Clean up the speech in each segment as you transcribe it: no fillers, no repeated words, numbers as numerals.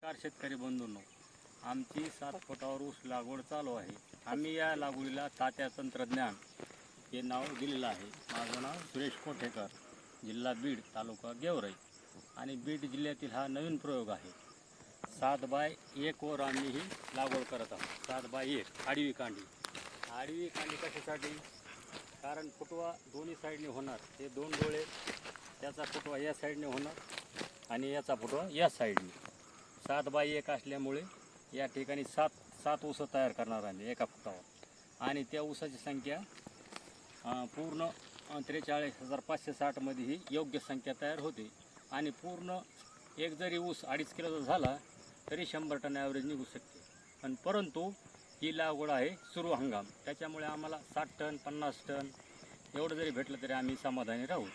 नमस्कार शेतकरी बंधूंनो, आमची 7 फुटावर ऊस लागवड चालू आहे. आम्ही या लागवडीला तात्या तंत्रज्ञान हे नाव दिलेलं आहे. माझं नाव सुरेश कोठेकर, जिल्हा बीड, तालुका गेवराई आणि बीड जिल्ह्यातील हा नवीन प्रयोग आहे. 7x1 वर आम्ही ही लागवड करत आहोत. 7x1 आडवी कांडी. आडवी कांडी कशासाठी? कारण फुटवा दोन्ही साईडने होणार. हे दोन डोळे, त्याचा फुटवा या साईडने होणार आणि याचा फुटवा या साईडने. 7x1 असल्यामुळे या ठिकाणी सात ऊस तयार करणार आम्ही एका फुटावर आणि त्या ऊसाची संख्या पूर्ण 43,560 मध्ये ही योग्य संख्या तयार होते. आणि पूर्ण एक जरी ऊस 2.5 किलोचा झाला तरी 100 टन ॲव्हरेज निघू शकते. पण परंतु ही लागवड आहे सुरू हंगाम, त्याच्यामुळे आम्हाला 60 टन 50 टन एवढं जरी भेटलं तरी आम्ही समाधानी राहू.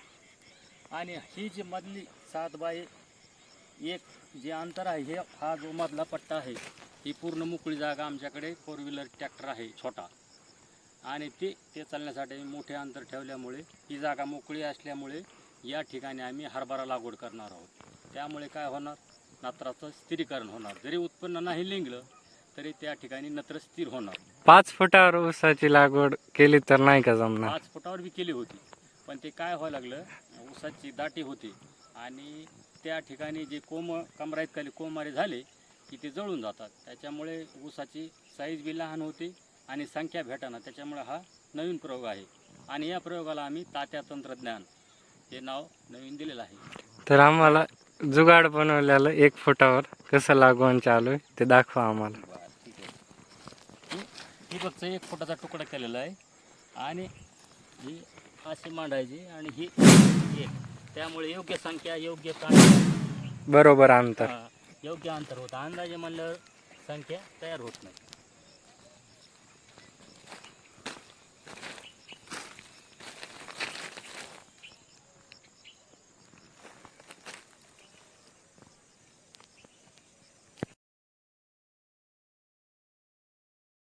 आणि ही जी मधली 7x1 जे अंतर आहे, हे हा जो मधला पट्टा आहे ही पूर्ण मोकळी जागा. आमच्याकडे 4 व्हीलर ट्रॅक्टर आहे छोटा आणि ते चालण्यासाठी मोठे अंतर ठेवल्यामुळे ही जागा मोकळी असल्यामुळे या ठिकाणी आम्ही हरभरा लागवड करणार आहोत. त्यामुळे काय होणार, नत्राचं स्थिरीकरण होणार. जरी उत्पन्न नाही निघलं तरी त्या ठिकाणी नत्र स्थिर होणार. 5 फुटावर ऊसाची लागवड केली तर नाही का जमणार? 5 फुटावर बी केली होती, पण ते काय व्हायला लागलं, ऊसाची दाटी होती आणि त्या ठिकाणी जे कमराइतकाली कोमारे झाले की ते जळून जातात. त्याच्यामुळे ऊसाची साईज बी लहान होते आणि संख्या भेटाना. त्याच्यामुळे हा नवीन प्रयोग आहे आणि या प्रयोगाला आम्ही तात्या तंत्रज्ञान हे नाव नवीन दिलेलं आहे. तर आम्हाला जुगाड बनवलेलं 1 फुटावर कसं लागवण चालू आहे ते दाखवा आम्हाला. बरं, ठीक आहे. ही फक्त 1 फुटाचा तुकडा केलेला आहे आणि ही अशी मांडायची आणि ही 1. त्यामुळे योग्य संख्या, योग्य बरोबर अंतर, योग्य अंतर होतं. अंदाजे म्हणल्यावर संख्या तयार होत नाही.